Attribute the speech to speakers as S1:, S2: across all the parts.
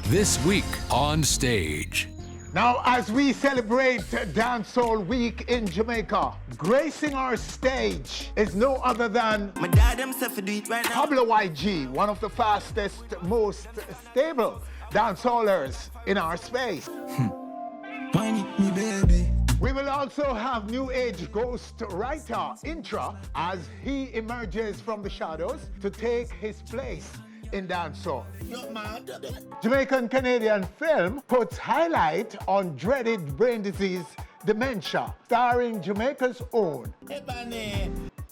S1: This week on stage.
S2: Now, as we celebrate Dancehall Week in Jamaica, gracing our stage is no other than
S3: My dad himself do it right now.
S2: Pablo YG, one of the fastest, most stable dancehallers in our space.
S3: Whine it, me baby.
S2: We will also have new age ghost writer Intra as he emerges from the shadows to take his place in dancehall. Jamaican-Canadian film puts highlight on dreaded brain disease dementia, starring Jamaica's own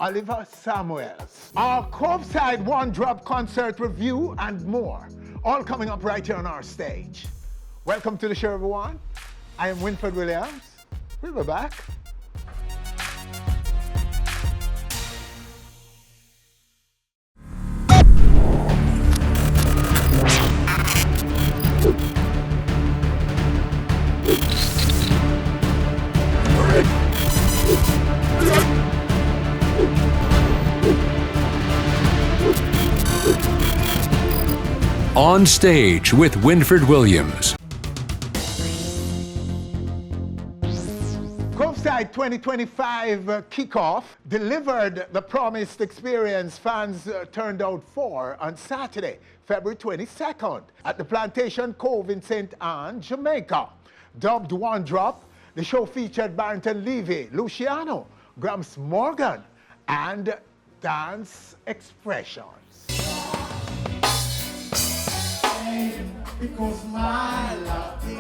S2: Oliver Samuels. Our Cove one-drop concert review and more, all coming up right here on our stage. Welcome to the show, everyone. I am Winfred Williams. We'll be back.
S1: On stage with Winfred Williams.
S2: Coveside 2025 kickoff delivered the promised experience fans turned out for on Saturday, February 22nd at the Plantation Cove in St. Anne, Jamaica. Dubbed One Drop, the show featured Barrington Levy, Luciano, Grams Morgan, and Dance Expressions.
S4: Because my love is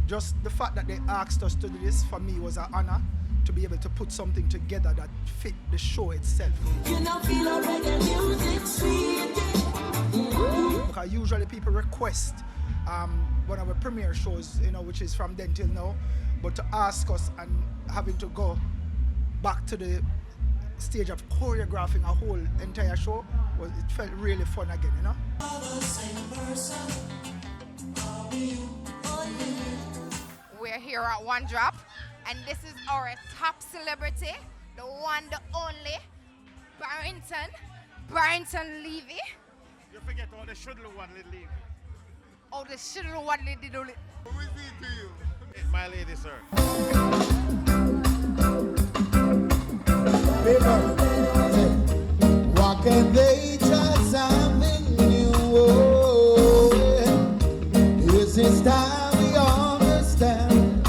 S5: just the fact that they asked us to do this for me was an honor to be able to put something together that fit the show itself. Because usually people request one of our premiere shows, which is from then till now, but to ask us and having to go back to the stage of choreographing a whole entire show, it felt really fun again,
S6: We're here at One Drop, and this is our top celebrity, the one, the only, Barrington Levy.
S7: You forget all the shouldle one little Levy.
S6: Oh, the shouldle one little.
S7: Who is he to you? My lady, sir.
S4: what can they try something new? Is this time we understand?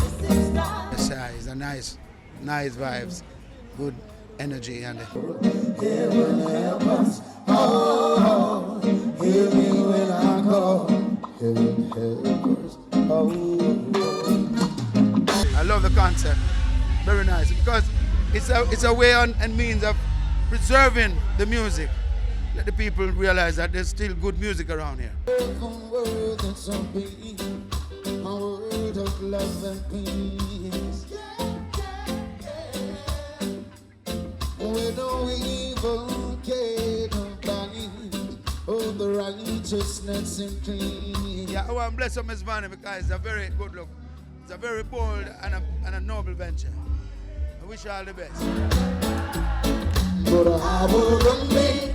S8: It's a nice vibes, good energy and
S4: Heaven help us, oh, hear me when I call. Heaven help us, oh.
S8: I love the concept, very nice, because it's a way on and means of preserving the music. Let the people realize that there's still good music around here.
S4: Word that's so big, a word of love and peace. Where no evil can bind, oh, the righteousness and clean.
S8: Yeah, I want to bless Miss Vanny because it's a very good look. It's a very bold and a noble venture. I wish you all the best.
S4: But I wouldn't be,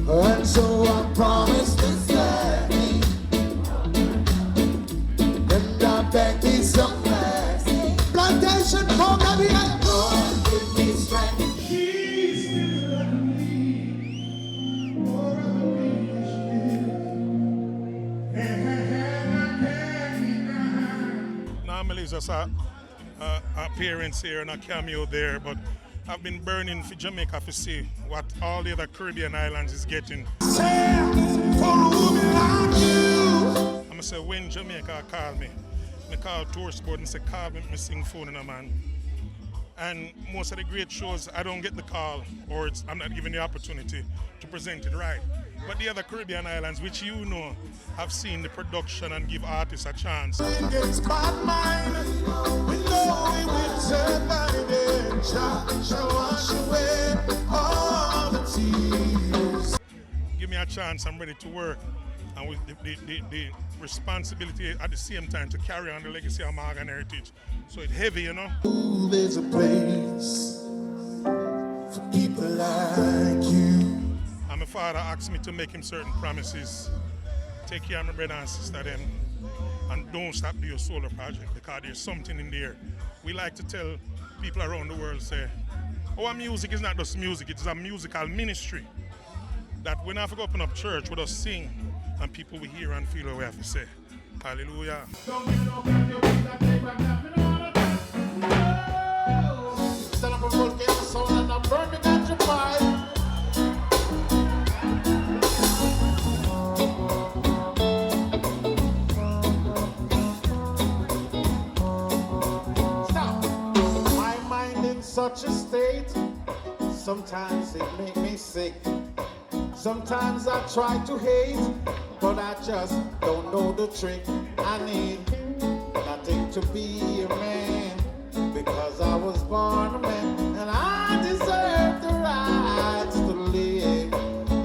S4: and so I promised to serve me, and I beg me some mercy. Plantation, come here, Lord, give me strength.
S7: Normally it's just a appearance here and a cameo there, but I've been burning for Jamaica to see what all the other Caribbean islands is getting. I'm gonna say when Jamaica call me, I call tourist board and say call me, I sing phone in a man. And most of the great shows I don't get the call or I'm not given the opportunity to present it right. But the other Caribbean islands, which you know, have seen the production and give artists a chance. Give me a chance, I'm ready to work. and with the responsibility at the same time to carry on the legacy of Morgan heritage. So it's heavy, you know.
S4: Ooh, there's a place for people like you.
S7: And my father asked me to make him certain promises. Take care of my brother and sister them, and don't stop doing your solo project, because there's something in there. We like to tell people around the world, say, our music is not just music, it's a musical ministry. That we never go open up church with us sing, and people will hear and feel what we have to say. Hallelujah.
S4: My mind in such a state, sometimes it makes me sick. Sometimes I try to hate, but I just don't know the trick. I need nothing to be a man, because I was born a man, and I deserve the rights to live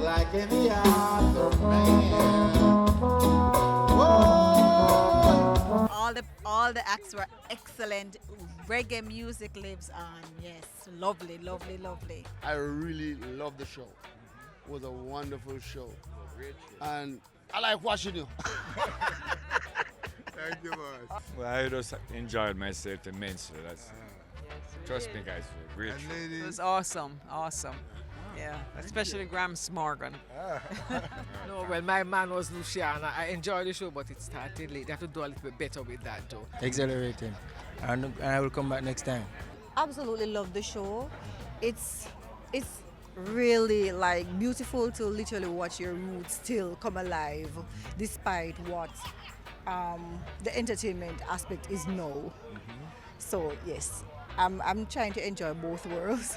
S4: like any other man. Whoa.
S9: All the acts were excellent. Reggae music lives on. Yes, lovely, lovely, lovely.
S8: I really love the show. It was a wonderful show. And I like watching you.
S2: Thank you, boss.
S10: Well, I just enjoyed myself immensely. Trust me, guys, great show.
S11: It was awesome, awesome. Yeah, especially Grams Morgan.
S12: No, well, my man was Luciana. I enjoyed the show, but it started late. They have to do a little bit better with that, though.
S13: Exhilarating. And I will come back next time.
S14: Absolutely love the show. It's really like beautiful to literally watch your roots still come alive despite what the entertainment aspect is now. So yes, I'm trying to enjoy both worlds.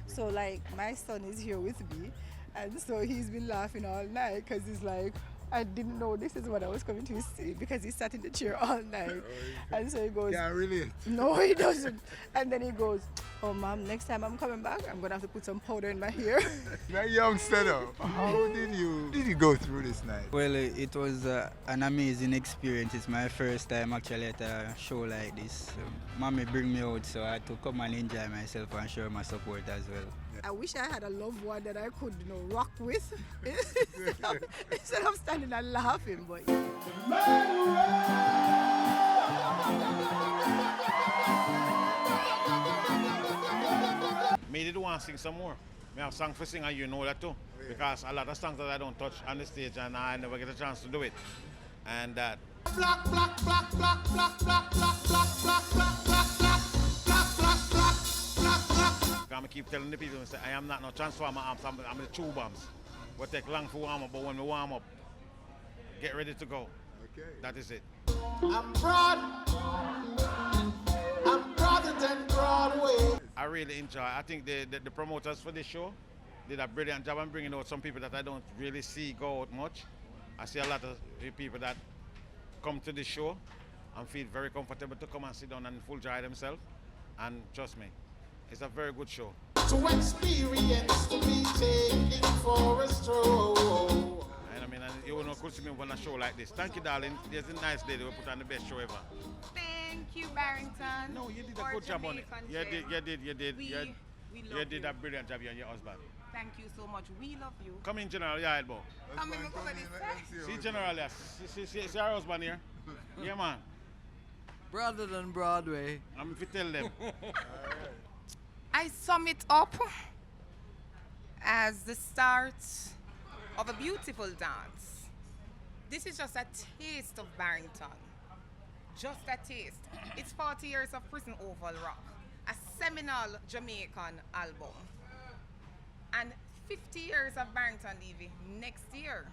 S14: So like my son is here with me, and so he's been laughing all night because he's like, I didn't know this is what I was coming to see, because he sat in the chair all night. And so he goes,
S2: Yeah, really?
S14: no, he doesn't. And then he goes, oh, Mom, next time I'm coming back, I'm going to have to put some powder in my hair.
S2: That youngster though, how did you go through this night?
S13: Well, it was an amazing experience. It's my first time actually at a show like this. Mommy bring me out, so I had to come and enjoy myself and show my support as well.
S14: I wish I had a loved one that I could, rock with instead of standing and laughing. But
S15: Me did want to sing some more. Me have song for sing, and you know that too. Because a lot of songs that I don't touch on the stage, and I never get a chance to do it. And that.
S4: Black, black, black, black, black, black, black, black, black, black, black, black, black, black, black, black, black.
S15: I keep telling the people, I am not no transformer arms, I'm the two bombs. We take long for warm up, but when we warm up, get ready to go. Okay. That is it.
S4: I'm proud. I'm prouder than Broadway.
S15: I really enjoy. I think the promoters for this show did a brilliant job in bringing out some people that I don't really see go out much. I see a lot of people that come to this show and feel very comfortable to come and sit down and full enjoy themselves. And trust me, it's a very good show.
S4: To experience, to be taken for a stroll.
S15: And I mean, you will not could see me on a show like this. Thank you, darling. There's a nice lady who put on the best show ever.
S6: Thank you, Barrington.
S15: No, you did a good job on it. You did a brilliant job, you and your husband.
S6: Thank you so much. We love you.
S15: Come in, General, yeah, elbow.
S6: Come in, over this side.
S15: See, General, yes. See our husband here? Yeah, man.
S11: Brother than Broadway.
S15: I'm if you tell them.
S6: I sum it up as the start of a beautiful dance. This is just a taste of Barrington. Just a taste. It's 40 years of Prison Oval Rock, a seminal Jamaican album. And 50 years of Barrington Levy next year.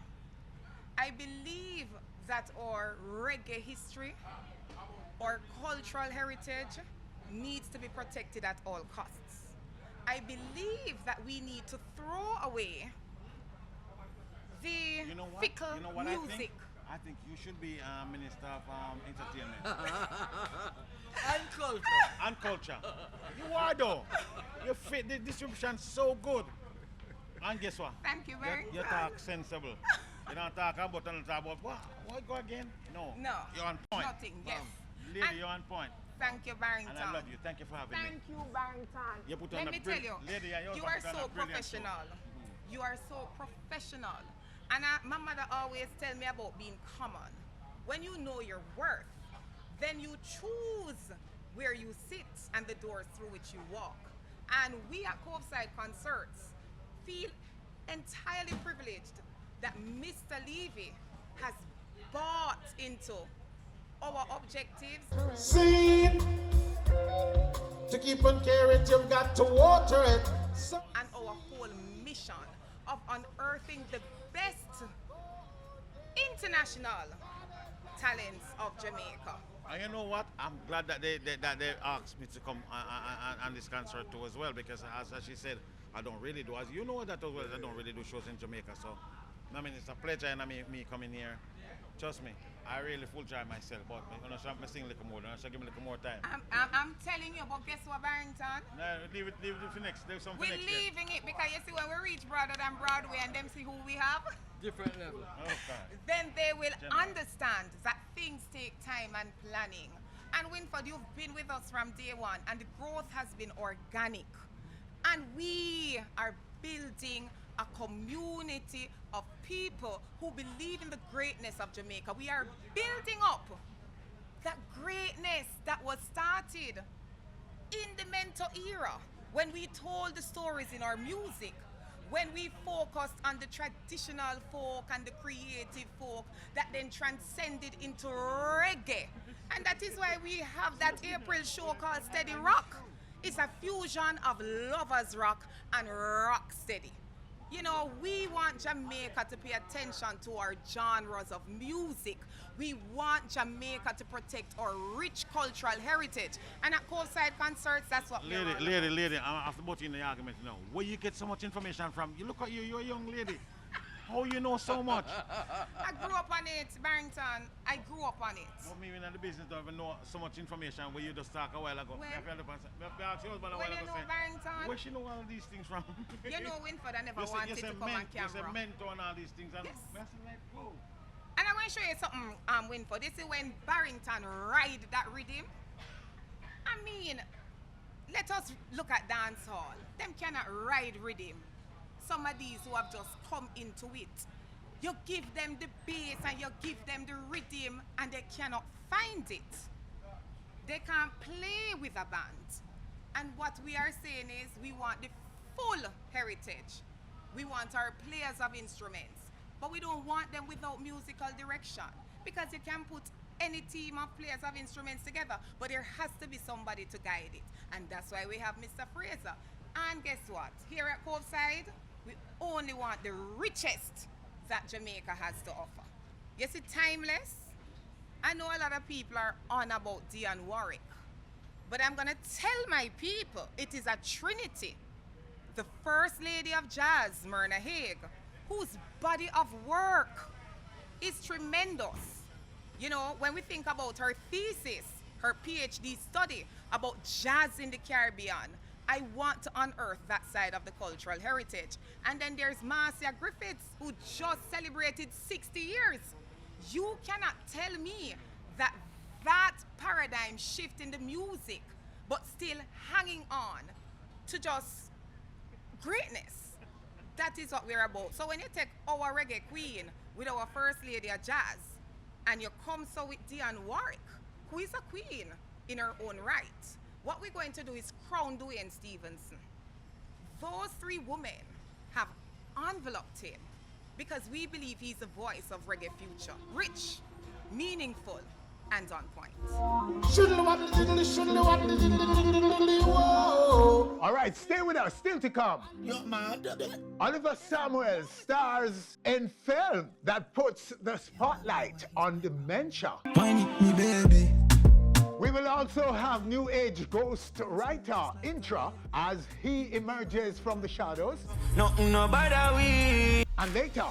S6: I believe that our reggae history, our cultural heritage needs to be protected at all costs. I believe that we need to throw away the fickle music.
S15: I think you should be Minister of Entertainment.
S11: And culture.
S15: And culture. You are though. You fit the distribution so good. And guess what?
S6: Thank you very much.
S15: You talk sensible. You don't talk about and talk about what go again? No.
S6: No.
S15: You're on point.
S6: Nothing, yes.
S15: Lady,
S6: And
S15: you're on point.
S6: Thank you, Barrington.
S15: And I love you. Thank you for having me.
S6: Thank you, Barrington.
S15: You put on
S6: Let
S15: a
S6: me tell you,
S15: lady,
S6: you are so professional. You are so professional. And my mother always tell me about being common. When you know your worth, then you choose where you sit and the doors through which you walk. And we at Coveside Concerts feel entirely privileged that Mr. Levy has bought into our objectives.
S4: See, to keep on carrot, you've got to water it.
S6: And our whole mission of unearthing the best international talents of Jamaica.
S15: And you know what? I'm glad that they asked me to come on this concert too as well, because as she said, I don't really do, as you know that as well, I don't really do shows in Jamaica. So I mean, it's a pleasure and me coming here. Trust me, I really full try myself, but you know, so I'm sing a little more, so give me a little more time.
S6: I'm telling you, but guess what, Barrington?
S15: No, leave it for next. There's some for
S6: We're
S15: next
S6: leaving it because you see, when we reach Broader Than Broadway and them see who we have,
S12: different level.
S15: Okay.
S6: Then they will understand that things take time and planning. And Winford, you've been with us from day one, and the growth has been organic. And we are building a community of people who believe in the greatness of Jamaica. We are building up that greatness that was started in the mentor era, when we told the stories in our music, when we focused on the traditional folk and the creative folk that then transcended into reggae. And that is why we have that April show called Steady Rock. It's a fusion of lovers rock and rock steady. You know, we want Jamaica to pay attention to our genres of music. We want Jamaica to protect our rich cultural heritage. And at Coveside Concerts, that's what we're on.
S15: Lady, I'm after about in the argument now. Where you get so much information from? You look at you, you're a young lady. How you know so much?
S6: I grew up on it, Barrington. I grew up on it.
S15: Not me in the business don't even know so much information where you just talk a while ago.
S6: When
S15: you
S6: know Barrington,
S15: where she know all these things from?
S6: You know Winford, I never wanted to come on camera.
S15: You say mentor and all these things. And
S6: yes.
S15: Like, whoa.
S6: And I'm going to show you something, Winford. This is when Barrington ride that rhythm. I mean, let us look at dance hall. Them cannot ride rhythm. Some of these who have just come into it, you give them the bass and you give them the rhythm and they cannot find it. They can't play with a band. And what we are saying is we want the full heritage. We want our players of instruments, but we don't want them without musical direction, because you can put any team of players of instruments together, but there has to be somebody to guide it. And that's why we have Mr. Fraser. And guess what? Here at Coveside, we only want the richest that Jamaica has to offer. You see, timeless. I know a lot of people are on about Dionne Warwick, but I'm gonna tell my people it is a trinity. The First Lady of Jazz, Myrna Hague, whose body of work is tremendous. You know, when we think about her thesis, her PhD study about jazz in the Caribbean, I want to unearth that side of the cultural heritage. And then there's Marcia Griffiths, who just celebrated 60 years. You cannot tell me that paradigm shift in the music, but still hanging on to just greatness. That is what we're about. So when you take our reggae queen with our First Lady of Jazz, and you come so with Dionne Warwick, who is a queen in her own right, what we're going to do is crown Dwayne Stevenson. Those three women have enveloped him because we believe he's the voice of reggae future. Rich, meaningful, and on point.
S2: All right, stay with us. Still to come. Oliver Samuel stars in film that puts the spotlight on dementia. We will also have new age ghost writer Intra as he emerges from the shadows. And later,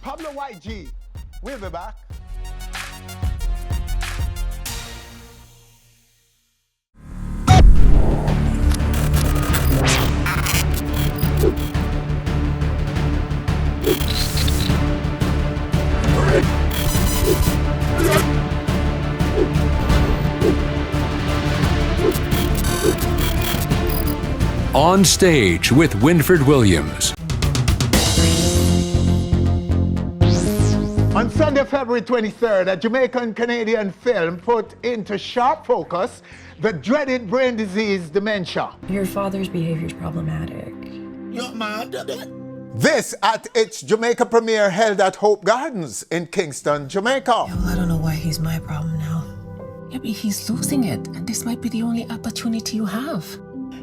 S2: Pablo YG. We'll be back.
S1: On Stage with Winfred Williams.
S2: On Sunday, February 23rd, a Jamaican-Canadian film put into sharp focus the dreaded brain disease dementia.
S16: Your father's behavior is problematic.
S2: You're mad? This at its Jamaica premiere held at Hope Gardens in Kingston, Jamaica.
S16: Well, I don't know why he's my problem now. Yeah, but he's losing it, and this might be the only opportunity you have.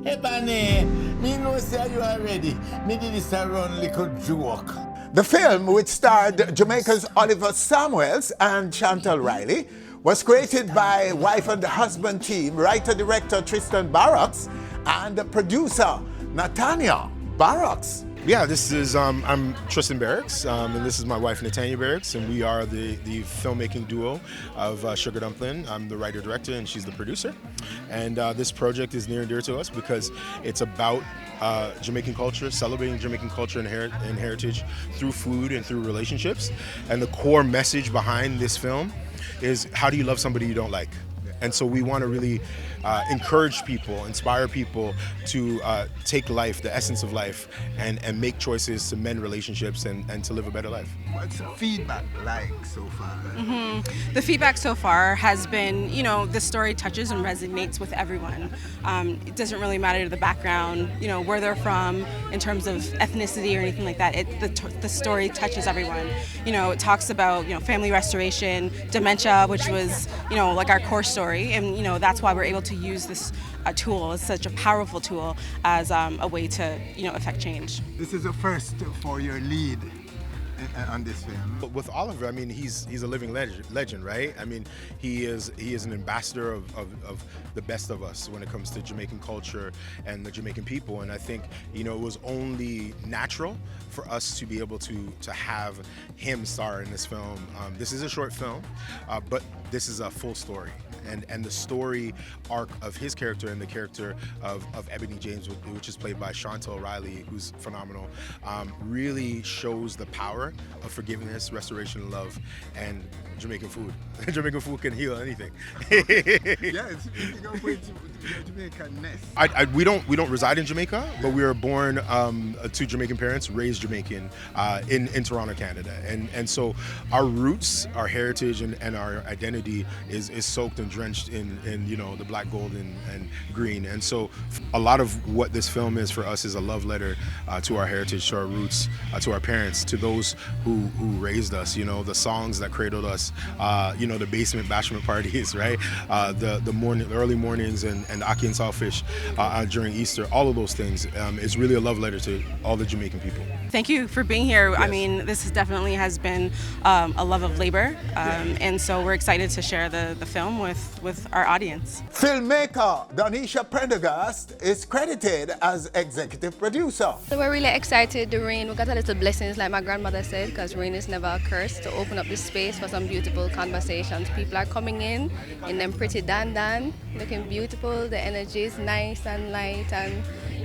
S4: Hey, Bunny, me know say you are ready. Me did this a run little joke.
S2: The film, which starred Jamaica's Oliver Samuels and Chantal Riley, was created by wife and husband team, writer-director Tristan Barrocks and producer Natania Barrocks.
S17: Yeah, this is, I'm Tristan Barracks, and this is my wife Natania Barracks, and we are the filmmaking duo of Sugar Dumplin. I'm the writer-director and she's the producer. And this project is near and dear to us because it's about Jamaican culture, celebrating Jamaican culture and heritage through food and through relationships. And the core message behind this film is, how do you love somebody you don't like? And so we want to really encourage people, inspire people to take life, the essence of life, and make choices to mend relationships and to live a better life.
S2: What's the feedback like so far?
S18: The feedback so far has been, you know, the story touches and resonates with everyone. It doesn't really matter the background, you know, where they're from in terms of ethnicity or anything like that. The story touches everyone. You know, it talks about, you know, family restoration, dementia, which was, you know, like our core story. And, you know, that's why we're able to use this tool. It's such a powerful tool as a way to, you know, affect change.
S2: This is a first for your lead on this film.
S17: But with Oliver, I mean, he's a living legend, right? I mean, he is an ambassador of the best of us when it comes to Jamaican culture and the Jamaican people. And I think, you know, it was only natural for us to be able to have him star in this film. This is a short film, but this is a full story. And the story arc of his character and the character of Ebony James, which is played by Chantal Riley, who's phenomenal, really shows the power of forgiveness, restoration, love, and Jamaican food. Jamaican food can heal anything.
S2: Yeah, speaking of which, Jamaican-ness.
S17: We don't reside in Jamaica, but we were born to Jamaican parents, raised Jamaican in Toronto, Canada. And so our roots, our heritage, and our identity is soaked and drenched in you know, the black, gold, and green. And so a lot of what this film is for us is a love letter to our heritage, to our roots, to our parents, to those who raised us. You know, the songs that cradled us, you know, the basement bashment parties, right? The early mornings and the ackee and saltfish during Easter. All of those things is really a love letter to all the Jamaican people.
S18: Thank you for being here. Yes. I mean, this definitely has been a love of labor, and so we're excited to share the film with our audience.
S2: Filmmaker Donisha Prendergast is credited as executive producer.
S19: So we're really excited. The rain, we got a little blessings, like my grandmother said, because rain is never a curse, to open up this space for some beautiful conversations. People are coming in them pretty dandan, looking beautiful. The energy is nice and light, and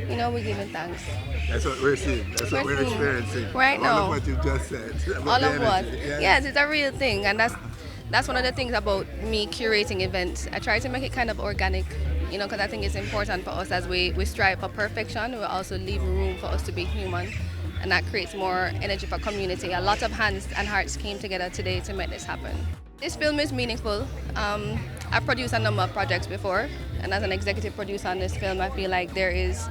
S19: you know, we're giving thanks.
S2: That's what we're seeing. That's what we're experiencing.
S19: Right now.
S2: All of what you just said.
S19: All of what? Yes, it's a real thing, and that's one of the things about me curating events. I try to make it kind of organic, you know, because I think it's important for us as we strive for perfection. We also leave room for us to be human, and that creates more energy for community. A lot of hands and hearts came together today to make this happen. This film is meaningful. I've produced a number of projects before, and as an executive producer on this film, I feel like there is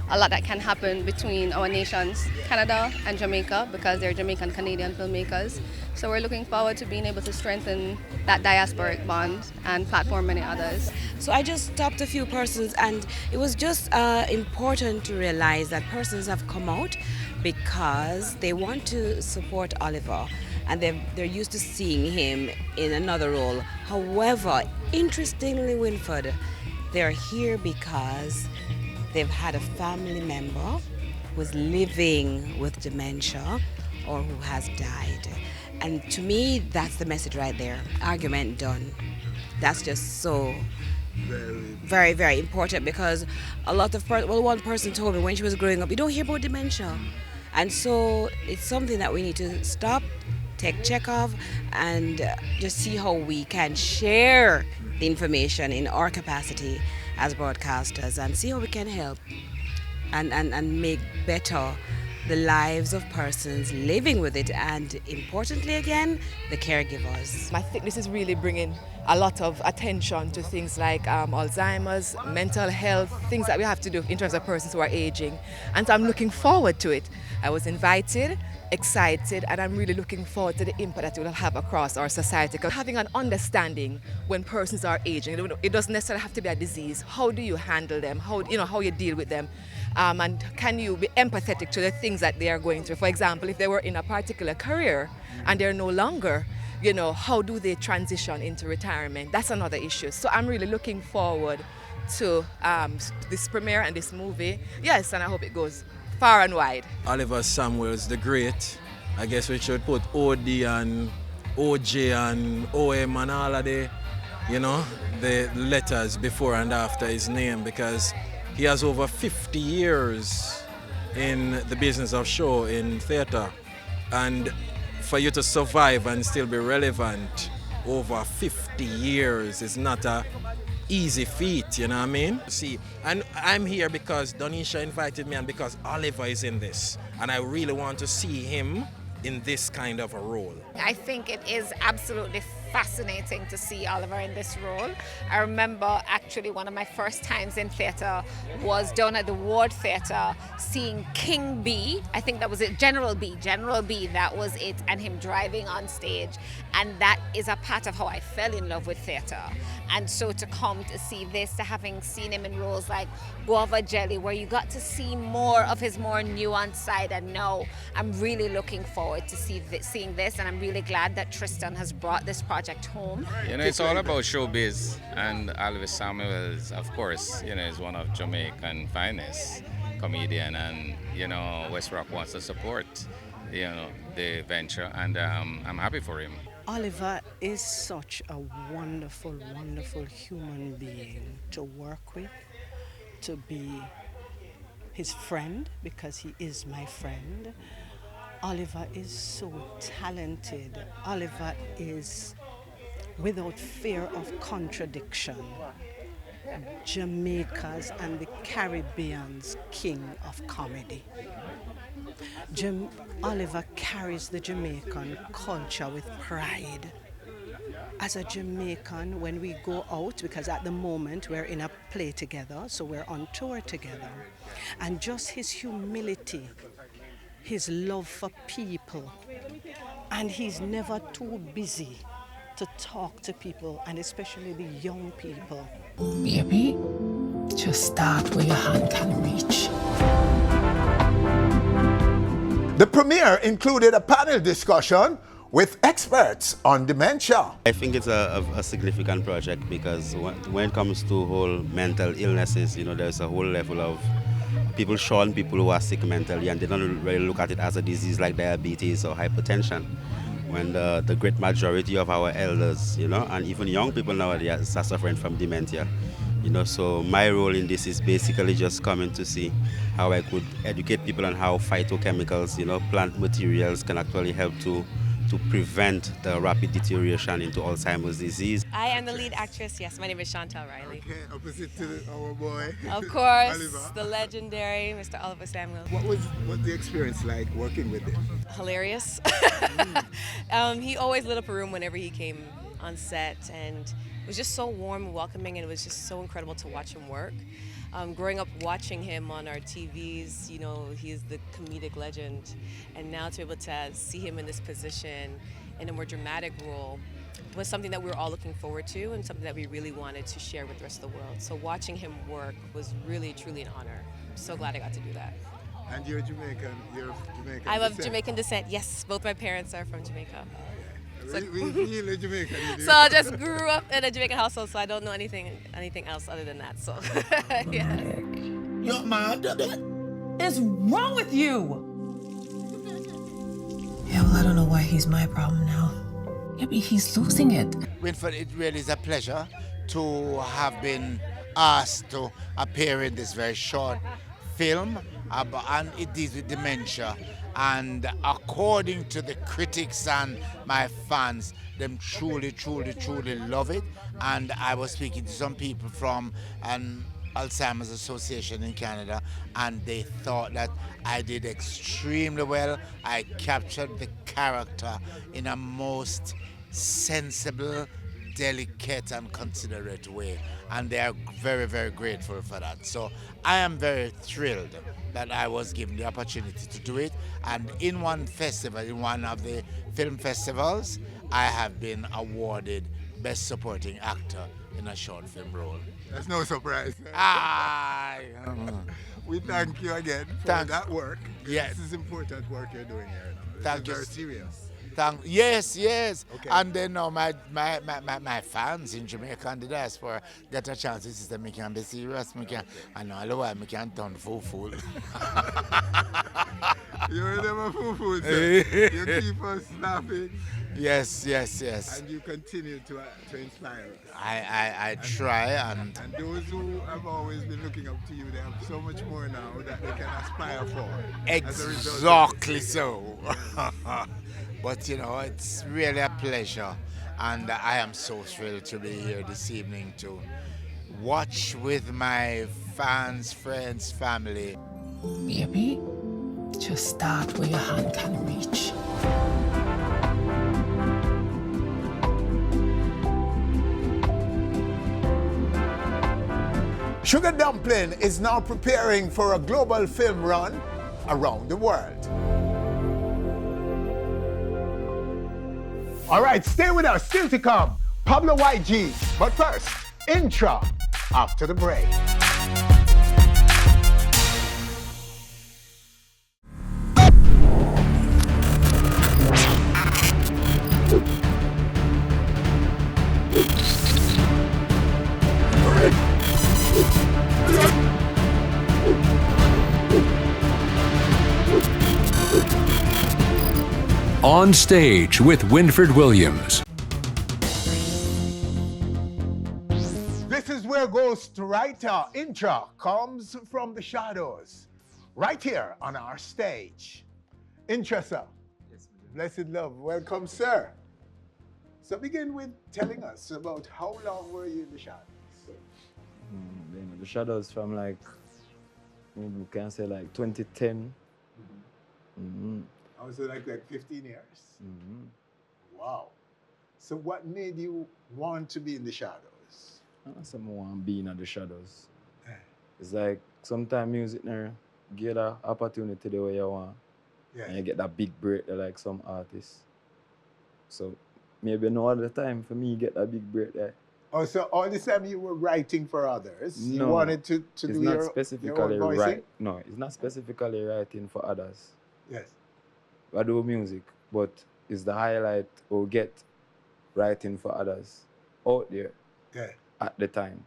S19: a lot that can happen between our nations, Canada and Jamaica, because they're Jamaican-Canadian filmmakers. So we're looking forward to being able to strengthen that diasporic bond and platform many others.
S20: So I just stopped a few persons, and it was just important to realize that persons have come out because they want to support Oliver, and they're used to seeing him in another role. However, interestingly, Winfred, they're here because they've had a family member who's living with dementia or who has died. And to me, that's the message right there. Argument done. That's just so very, very important, because a lot of one person told me when she was growing up, you don't hear about dementia. And so it's something that we need to stop, take check of, and just see how we can share the information in our capacity as broadcasters and see how we can help. and make better the lives of persons living with it, and importantly again, the caregivers.
S21: I think this is really bringing a lot of attention to things like Alzheimer's, mental health, things that we have to do in terms of persons who are aging. And so I'm looking forward to it. I was invited, excited, and I'm really looking forward to the impact that it will have across our society. Because having an understanding when persons are aging, it doesn't necessarily have to be a disease. How do you handle them? How you deal with them? And can you be empathetic to the things that they are going through? For example, if they were in a particular career and they're no longer, how do they transition into retirement? That's another issue. So I'm really looking forward to this premiere and this movie. Yes, and I hope it goes far and wide.
S22: Oliver Samuels, the great. I guess we should put OD and OJ and OM and all of the letters before and after his name, because he has over 50 years in the business of show in theater. And for you to survive and still be relevant over 50 years is not a easy feat, you know what I mean? See, and I'm here because Donisha invited me and because Oliver is in this. And I really want to see him in this kind of a role.
S23: I think it is absolutely fascinating to see Oliver in this role. I remember actually one of my first times in theatre was down at the Ward Theatre seeing King B, I think that was it, General B, that was it, and him driving on stage. And that is a part of how I fell in love with theatre. And so to come to see this, to having seen him in roles like Guava Jelly, where you got to see more of his more nuanced side, and now I'm really looking forward to seeing this, and I'm really glad that Tristan has brought this project home.
S24: It's all about showbiz, and Oliver Samuels, of course, is one of Jamaican finest comedian, and West Rock wants to support the venture, and I'm happy for him.
S25: Oliver is such a wonderful, wonderful human being to work with, to be his friend, because he is my friend. Oliver is so talented. Oliver is, without fear of contradiction, Jamaica's and the Caribbean's king of comedy. Oliver carries the Jamaican culture with pride. As a Jamaican, when we go out, because at the moment we're in a play together, so we're on tour together, and just his humility, his love for people, and he's never too busy to talk to people, and especially the young people.
S16: Baby, just start where your hand can reach.
S2: The premiere included a panel discussion with experts on dementia.
S26: I think it's a significant project because when it comes to whole mental illnesses, there's a whole level of people shun people who are sick mentally, and they don't really look at it as a disease like diabetes or hypertension. When the great majority of our elders, and even young people nowadays are suffering from dementia. So my role in this is basically just coming to see how I could educate people on how phytochemicals, plant materials can actually help to prevent the rapid deterioration into Alzheimer's disease.
S27: I am the lead actress. Yes, my name is Chantal Riley.
S2: Okay, opposite to our boy.
S27: Of course,
S2: Oliver.
S27: the legendary Mr. Oliver Samuel.
S2: What was the experience like working with him?
S27: Hilarious. He always lit up a room whenever he came on set, and it was just so warm and welcoming, and it was just so incredible to watch him work. Growing up watching him on our TVs, he is the comedic legend, and now to be able to see him in this position in a more dramatic role was something that we were all looking forward to, and something that we really wanted to share with the rest of the world. So watching him work was really, truly an honor. I'm so glad I got to do that.
S2: And you're Jamaican.
S27: I'm of Jamaican descent. Yes, both my parents are from Jamaica.
S2: So, really Jamaican.
S27: So I just grew up in a Jamaican household, so I don't know anything else other than that. So, yeah.
S28: You're mad. What's wrong with you?
S16: Yeah, well, I don't know why he's my problem now. Maybe he's losing it.
S29: Winfred, it really is a pleasure to have been asked to appear in this very short film, and it deals with dementia. And according to the critics and my fans, them truly, truly, truly love it. And I was speaking to some people from an Alzheimer's Association in Canada, and they thought that I did extremely well. I captured the character in a most sensible, delicate and considerate way, and they are very, very grateful for that. So I am very thrilled that I was given the opportunity to do it, and in one festival, in one of the film festivals, I have been awarded Best Supporting Actor in a short film role.
S2: That's no surprise. We thank you again for that work.
S29: Yes.
S2: This is important work you're doing here now.
S29: Thank
S2: This
S29: you.
S2: is very serious.
S29: Yes.
S2: Okay.
S29: And then now my fans in Jamaica and the diaspora get a chance to see that I can be serious, and all the while I can turn fool.
S2: You're never fool, sir. You keep us laughing.
S29: Yes.
S2: And you continue to inspire us.
S29: I try and
S2: those who have always been looking up to you, they have so much more now that they can aspire for.
S29: Exactly so. But it's really a pleasure, and I am so thrilled to be here this evening to watch with my fans, friends, family.
S16: Baby, just start where your hand can reach.
S2: Sugar Dumpling is now preparing for a global film run around the world. All right, stay with us. Still to come, Pablo YG. But first, Intra after the break.
S1: On Stage with Winfred Williams.
S2: This is where ghostwriter Intra comes from the shadows, right here on our stage. Intra, sir. Yes, blessed love. Welcome, sir. So begin with telling us about how long were you in the shadows?
S3: The shadows from we can say 2010.
S2: I was like 15 years? Wow. So what made you want to be in the shadows?
S3: Someone want being in the shadows. It's like sometimes music now get an opportunity the way you want.
S2: Yeah.
S3: And you get that big break like some artists. So maybe no other time for me get that big break there.
S2: Oh, so all this time you were writing for others?
S3: No,
S2: you wanted to do your own voicing?
S3: No, it's not specifically writing for others.
S2: Yes.
S3: I do music, but it's the highlight or get writing for others out there at the time.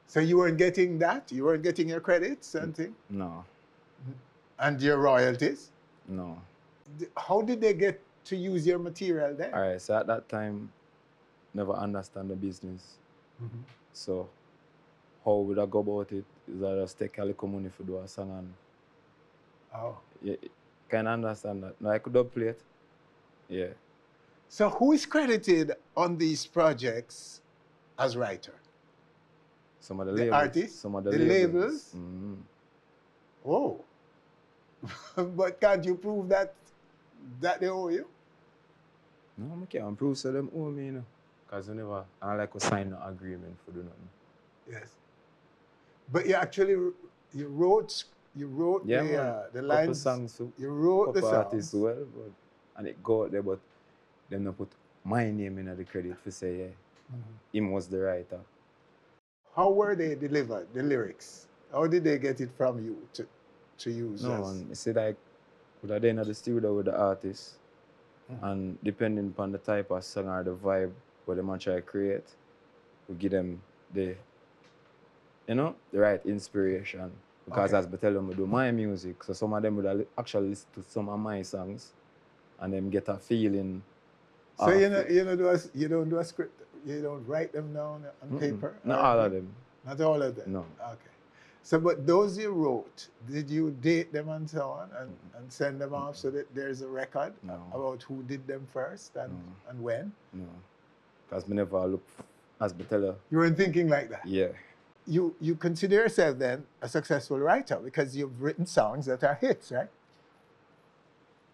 S2: So you weren't getting that? You weren't getting your credits and things?
S3: No.
S2: And your royalties?
S3: No.
S2: How did they get to use your material then?
S3: All right, so at that time, never understand the business. So how would I go about it? Is I just take a little money for do a song and yeah, can understand that. No, I could play it. Yeah.
S2: So who is credited on these projects as writer?
S3: Some of the
S2: The
S3: labels.
S2: artists?
S3: Some of the
S2: The labels? Oh. But can't you prove that they owe you?
S3: No, I can't prove so them owe me, Because I like to sign an agreement for doing nothing.
S2: Yes. But you actually wrote the lines.
S3: Songs,
S2: you wrote the songs.
S3: artists well, and it go out there, but them not put my name in the credit for say, him was the writer.
S2: How were they delivered, the lyrics? How did they get it from you to use?
S3: No, man, you see would have been at the studio with the artist, and depending upon the type of song or the vibe what they might try to create, we give them the right inspiration. Because as I tell them, I do my music, so some of them would actually listen to some of my songs and then get a feeling.
S2: So you don't do a script, you don't write them down on paper?
S3: Not all of them.
S2: Not all of them?
S3: No.
S2: Okay. So, but those you wrote, did you date them and so on and send them off so that there's a record about who did them first and when?
S3: No. Because I never look, as I tell you.
S2: You weren't thinking like that?
S3: Yeah.
S2: you consider yourself then a successful writer because you've written songs that are hits, right?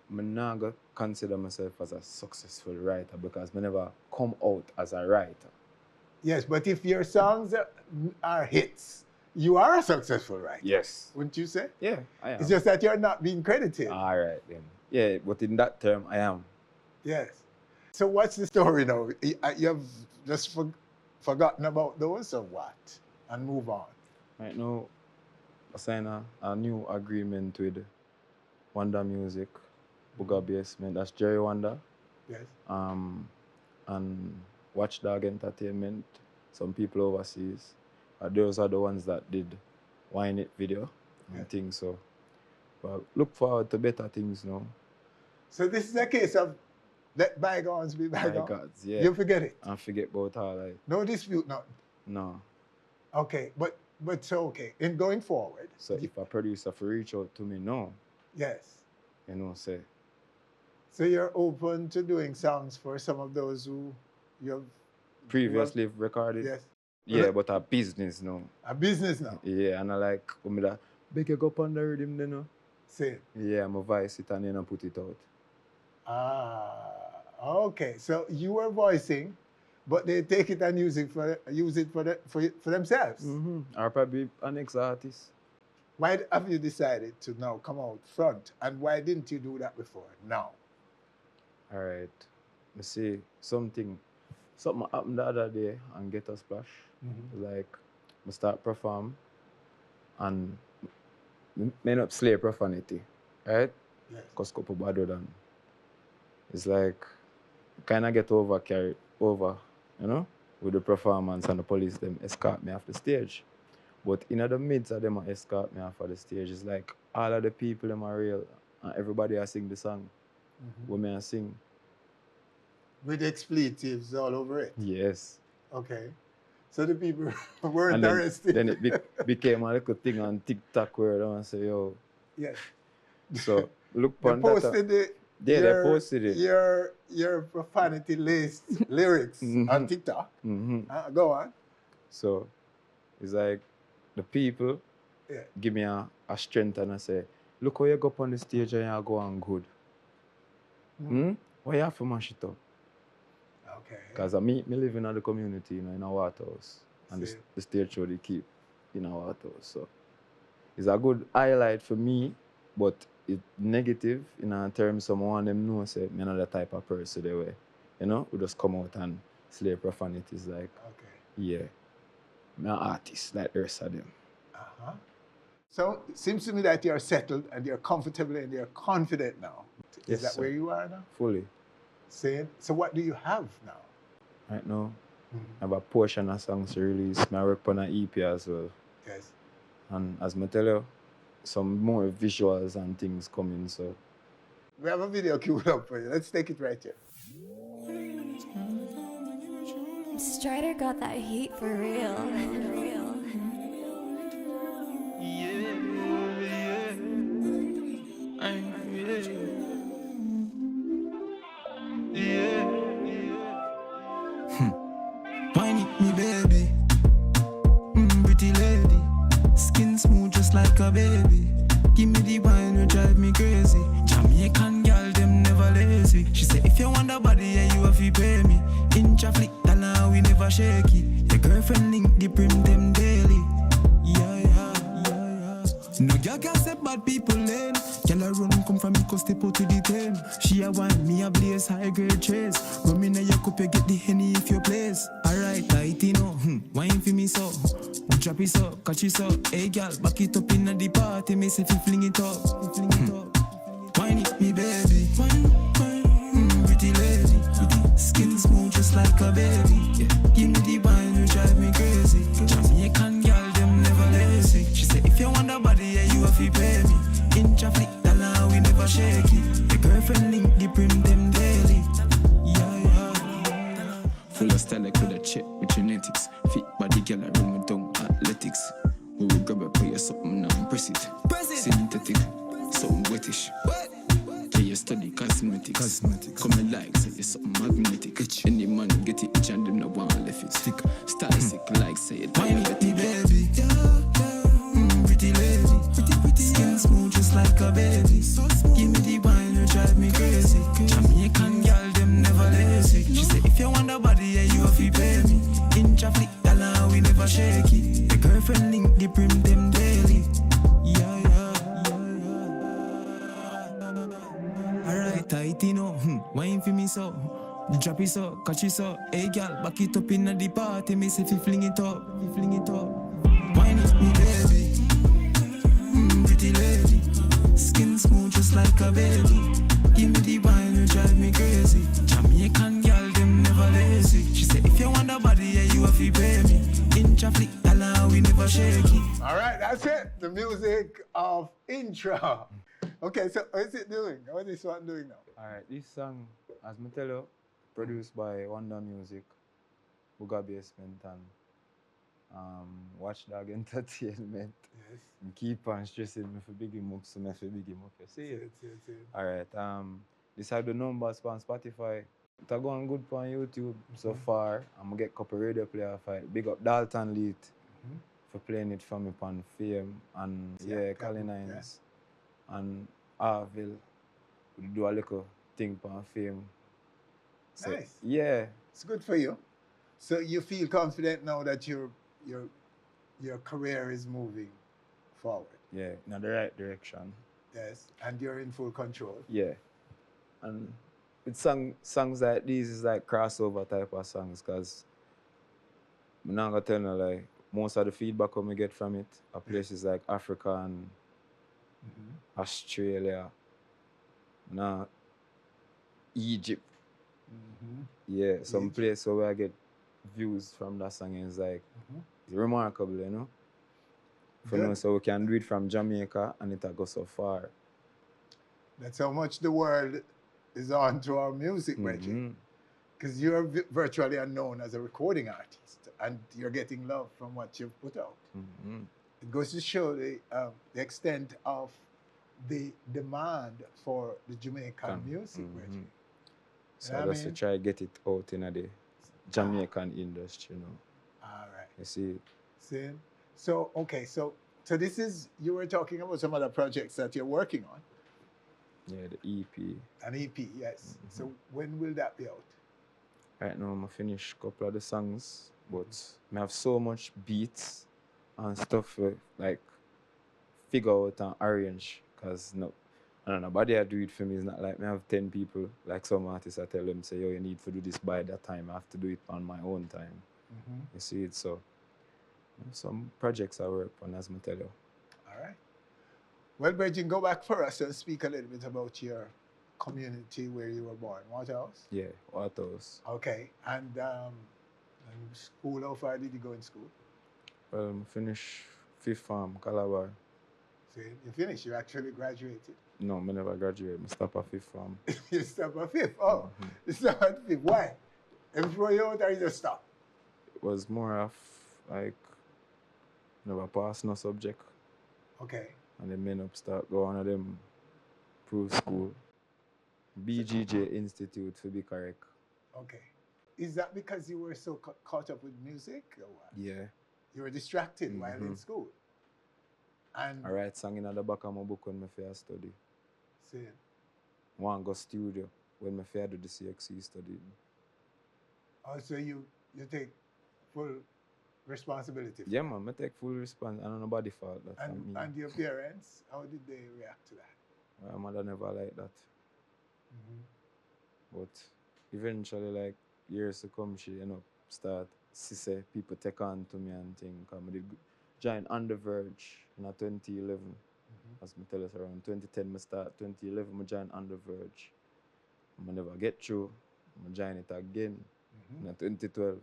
S3: I'm not going to consider myself as a successful writer because I never come out as a writer.
S2: Yes, but if your songs are hits, you are a successful writer.
S3: Yes.
S2: Wouldn't you say?
S3: Yeah, I am.
S2: It's just that you're not being credited.
S3: All right, then. Yeah, but in that term, I am.
S2: Yes. So what's the story now? You've just forgotten about those or what? And move on.
S3: Right now, I signed a new agreement with Wonder Music, Booger Basement. That's Jerry Wonder.
S2: Yes.
S3: And Watchdog Entertainment, some people overseas. Those are the ones that did Wine It video and things. So, but look forward to better things now.
S2: So this is a case of let bygones be bygones.
S3: Bygones, yeah.
S2: You forget it.
S3: And forget about all that.
S2: No dispute, nothing.
S3: No.
S2: Okay, but so okay. In going forward.
S3: So if a producer for reach out to me now,
S2: yes.
S3: You know, say.
S2: So you're open to doing songs for some of those who you've
S3: Previously recorded?
S2: Yes.
S3: Yeah, but a business now.
S2: A business now?
S3: Yeah, and I like, when me that, beg you go up on the rhythm then, no?
S2: Say.
S3: Yeah, I'm a voice it and then I put it out.
S2: Okay. So you were voicing, but they take it and use it for themselves.
S3: Mm-hmm. Or probably an ex-artist.
S2: Why have you decided to now come out front? And why didn't you do that before? Now.
S3: All right. Me see something happened the other day and get a splash.
S2: Mm-hmm.
S3: Like, I start perform and me end up slay profanity, right?
S2: Yes.
S3: Because couple bad than. It's like, kind of get carried over, you know, with the performance and the police, them escort me off the stage. But in the midst of them escort me off of the stage, it's like all of the people them are real and everybody are sing the song.
S2: Mm-hmm.
S3: When me sing.
S2: With expletives all over it?
S3: Yes.
S2: Okay. So the people weren't
S3: and
S2: arrested?
S3: Then it became a little thing on TikTok where they say, yo.
S2: Yes.
S3: So look
S2: on that. They posted it. Your profanity-laced lyrics on TikTok.
S3: Mm-hmm.
S2: Go on.
S3: So it's like the people give me a strength and I say, look how you go up on the stage and you go on good. Why you have to mash it up?
S2: Okay.
S3: Because me live in the community, you know, in a water house. And the stage show they keep in a water house. So it's a good highlight for me, but it's negative in a terms someone them know say me not the type of person they were. You know, we just come out and slay profanities like yeah. I'm an artist like the rest of them.
S2: Uh-huh. So it seems to me that you're settled and you're comfortable and you're confident now. Is that where you are now?
S3: Fully.
S2: So what do you have now?
S3: Right now, I have a portion of songs to release. I work on an EP as well.
S2: Yes.
S3: And as I tell you, some more visuals and things coming, so.
S2: We have a video queued up for you. Let's take it right here.
S5: Strider got that heat for real.
S7: Wine it, me baby. Pretty lady. Skin smooth just like a baby. Give me the wine, you drive me crazy. Jamaican girl, them never lazy. She say, if you want the body, yeah, you have to pay me. Intra flick, dollar, we never shake it. Your girlfriend link the prim them daily. Yeah. No girl can say bad people lane. Girl a run come from me cause step out to the tame. She a wine, me a blaze high grade chase. Rum in your cup, you get the Henny if you place. Alright, tight, you know, wine for me so. Drop it up, catch it up. Hey girl, back it up in the party. Me say fi fling it up. Wine it, me baby. Pretty lady. Skin smooth just like a baby. Yeah. Give me the wine, you drive me crazy. Jamaican girl, them never lazy. She say if you want the body, yeah, you have to pay me. Intra flick, dollar, we never shake it. Your girlfriend link the prim them daily. Yeah. Full of style like with a check with genetics. Fit body girl, I run with down athletics. We will grab a player something now, press it. Synthetic, something British. Yeah, just study cosmetics. Coming like say it's something magnetic. Any man get it itch and them no want left it stick. Style sick like say it diabetic. Baby, pretty lady, skin smooth just like a baby. Give me the wine, you drive me crazy. Jamaican girl, them never lazy. She say if you want a body, yeah, you have to pay me. Intra flick dollar, we never shake it. The girlfriend link the brim them daily. Alright, tight, you know, wine for me so. Drop it so, catch it so. Hey girl, back it up in the party. Me say fi fling it up. Wine it me baby, pretty lady. Skin smooth just like a baby. Give me the wine, you drive me crazy. Jamaican girl, them never lazy. She say if you want a body, yeah, you have to pay me. Intra flick dollar, we never shake it.
S2: All right, that's it. The music of Intra. Okay, so what is it doing? What is this one doing now?
S3: All right, this song, as I tell you, produced by Wonder Music, Buga Basement, and Watchdog Entertainment.
S2: Yes.
S3: And keep on stressing me for big him up, so me for big him up. You see it? All right, this are the numbers on Spotify. It's going good on YouTube so far. I'm gonna get a couple radio player fight. Big up Dalton Leet for playing it for me on Fame and Colin Hines and Arville. We do a little thing on Fame. So,
S2: Nice.
S3: Yeah.
S2: It's good for you. So you feel confident now that your career is moving forward.
S3: Yeah, in the right direction.
S2: Yes, and you're in full control.
S3: Yeah. And with songs like these is like crossover type of songs, because I'm not gonna tell you, like, most of the feedback I get from it are places like Africa and Australia, Egypt. Yeah, some place where I get views from that song is like it's remarkable, you know. For now, so we can do it from Jamaica and it'll go so far.
S2: That's how much the world is on to our music, Reggie. Because you're virtually unknown as a recording artist and you're getting love from what you've put out. It goes to show the extent of the demand for the Jamaican music, Reggie.
S3: So I just try to get it out in the Jamaican industry, you know.
S2: All right.
S3: You see it?
S2: See? So, okay, so this is, you were talking about some other projects that you're working on.
S3: Yeah, the EP.
S2: An EP, yes. So when will that be out?
S3: Right now, I'm finish a couple of the songs, but I have so much beats and stuff like figure out and arrange, because nobody I do it for me. It's not like I have 10 people, like some artists I tell them, say, yo, you need to do this by that time. I have to do it on my own time. You see it? So some projects I work on, as I tell you.
S2: All right. Well, Bridget, go back for us and speak a little bit about your community where you were born. Waterhouse?
S3: Yeah, Waterhouse.
S2: Okay. And school, how far did you go in school?
S3: Well, I finished 5th form, Calabar.
S2: See, you finished? You actually graduated?
S3: No, I never graduated. I stopped at 5th form.
S2: You stopped at 5th? Oh, you stopped at 5th. Why? Before you out, or you just stopped?
S3: It was more of like, never passed no subject.
S2: Okay.
S3: And then men up start go on them proof school. BGJ Institute, to be correct.
S2: Okay. Is that because you were so caught up with music or what?
S3: Yeah.
S2: You were distracted while in school? And
S3: I write song in the back of my book when I first study.
S2: See.
S3: I want to go studio when I first do the CXC study.
S2: Oh, so you take full responsibility for
S3: Yeah, man, I take full responsibility. I don't know nobody fault that.
S2: and your parents, how did they react to that?
S3: My mother never liked that. But eventually, like, years to come, she start say people take on to me and things. I did join On The Verge in 2011. As I tell us, around 2010 I start, 2011 I join On The Verge. I never get through. I join it again in 2012.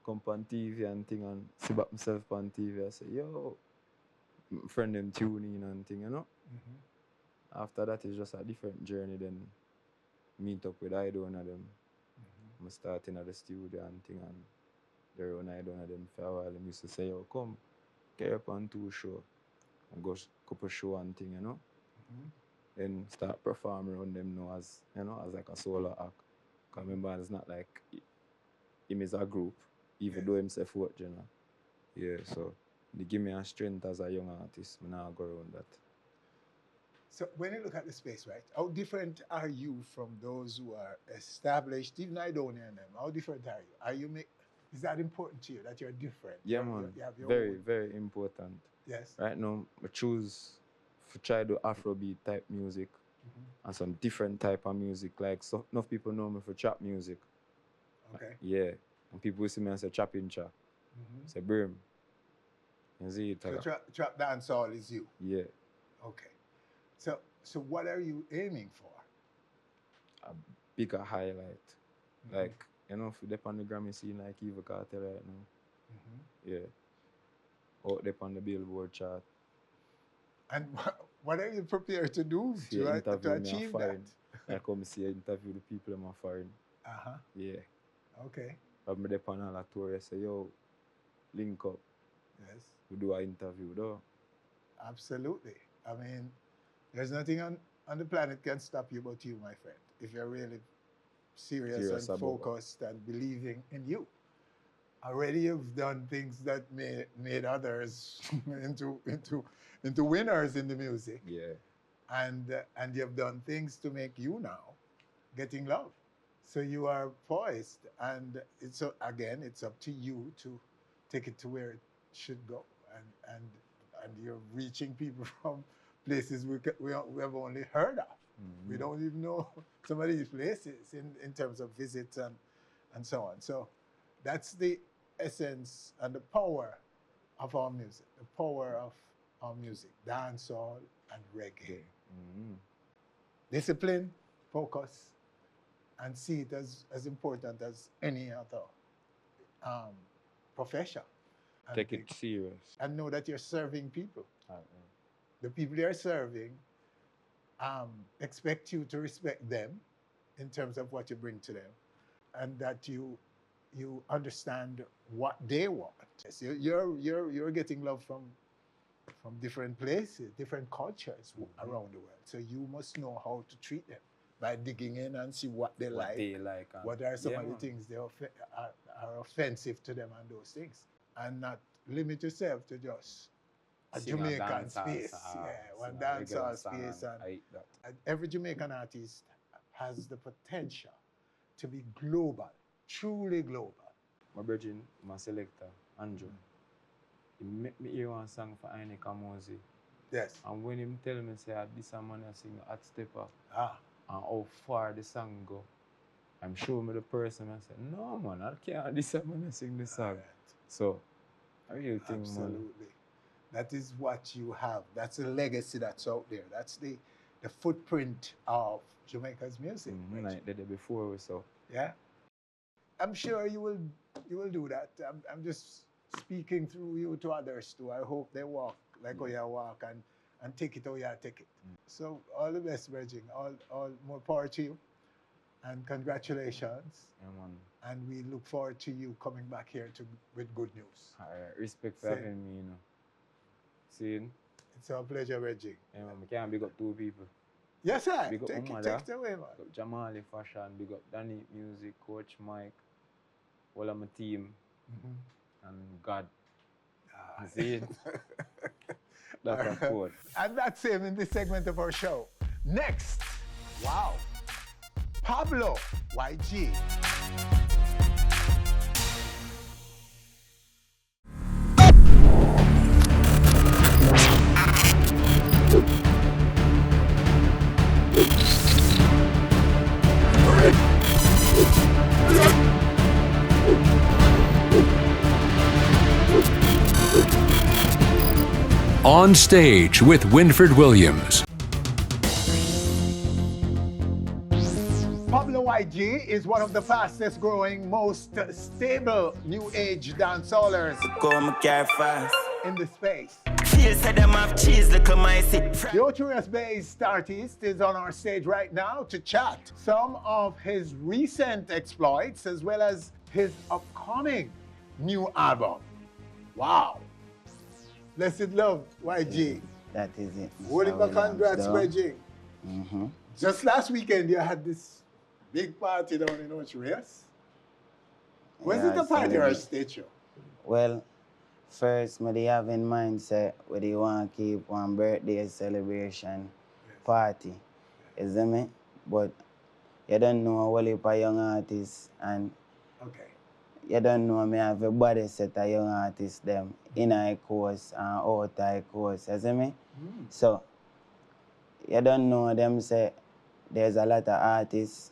S3: Come on TV and thing and see back myself on TV. I say, yo, my friend them tune in and thing, you know. After that, it's just a different journey. Then meet up with Ido and them. I'm starting at the studio and thing, and they're on Ido and them for a while. They used to say, yo, come, get up on 2 show. And go couple show and thing, you know. then start performing around them now as, you know, as like a solo act. Because remember, it's not like him is a group, even though himself work, you know. Yeah, so they give me a strength as a young artist. I now go around that.
S2: So when you look at the space, right, how different are you from those who are established, even I don't hear them? How different are you? Is that important to you, that you're different?
S3: Yeah, man.
S2: You have your
S3: Very,
S2: own.
S3: very important.
S2: Yes.
S3: Right now, I choose to try to do Afrobeat type music and some different type of music. Like, so enough people know me for trap music.
S2: Okay.
S3: Yeah. And people see me and say trap in cha. Say Brim. You see it?
S2: So trap dancehall is you?
S3: Yeah.
S2: Okay. So what are you aiming for?
S3: A bigger highlight. Like, you know, if you dip on the Grammy scene like Eva Carter right now. Yeah. Out there on the Billboard chart.
S2: And what are you prepared to do to achieve that?
S3: I come see an interview with people in my foreign. Yeah.
S2: Okay.
S3: I've been on a tour, I say, yo, link up.
S2: Yes.
S3: We do an interview, though.
S2: Absolutely. I mean, there's nothing on the planet can stop you but you, my friend, if you're really serious and focused and believing in you. Already you've done things that made others into winners in the music.
S3: Yeah.
S2: And you've done things to make you now getting love. So you are poised, and it's up to you to take it to where it should go. And you're reaching people from places we have only heard of. We don't even know some of these places in terms of visits and so on. So that's the essence and the power of our music, the power of our music, dancehall and reggae. Discipline, focus, and see it as important as any other profession. And
S3: take it serious.
S2: And know that you're serving people. The people you're serving expect you to respect them in terms of what you bring to them, and that you understand what they want. So you're getting love from different places, different cultures around the world. So you must know how to treat them by digging in and see what they like. What are some of the things they are offensive to them, and those things, and not limit yourself to just a Jamaican space. One dancehall space. And every Jamaican artist has the potential to be global, truly global.
S3: My brother, my selector, Andrew, he make me hear one song for Aine Kamosi.
S2: Yes.
S3: And when him tell me, say, this a man I sing Hot Stepper, and how far the song go, I'm showing me the person, I say, no man, I can't, this a man I sing the song. Right. So, I really think,
S2: absolutely.
S3: Man,
S2: that is what you have. That's the legacy that's out there. That's the footprint of Jamaica's music.
S3: Like the day before or so.
S2: Yeah. I'm sure you will do that. I'm just speaking through you to others too. I hope they walk like how you walk and take it how you take it. So all the best, Virgin. All more power to you. And congratulations.
S3: Yeah, man.
S2: And we look forward to you coming back here with good news.
S3: All right. Respect for having me, you know. See?
S2: It's our pleasure, Reggie.
S3: Yeah, man. We can't big up two people.
S2: Yes, sir.
S3: Big up
S2: take it away, man.
S3: Big up Jamali Fashion, big up Danny Music, Coach Mike, all of my team, and God. See it? That's a quote.
S2: And that's him in this segment of our show. Next, wow, Pablo YG.
S1: On Stage with Winfred Williams.
S2: Pablo YG is one of the fastest growing, most stable new age dancehallers in the space. The Oturas-based artist is on our stage right now to chat some of his recent exploits as well as his upcoming new album. Wow. Blessed love, YG.
S6: That is it.
S2: Holding my congrats, Reggie. Just last weekend, you had this big party down in Ocho-Rios. Was it a party or a stage show?
S6: Well, first, I have in mind, say, whether you want to keep one birthday celebration party. You see me? But you don't know a whole heap of young artists, and you don't know me have a body set of young artists, them in a course and out a course. You see me? So, you don't know them say there's a lot of artists.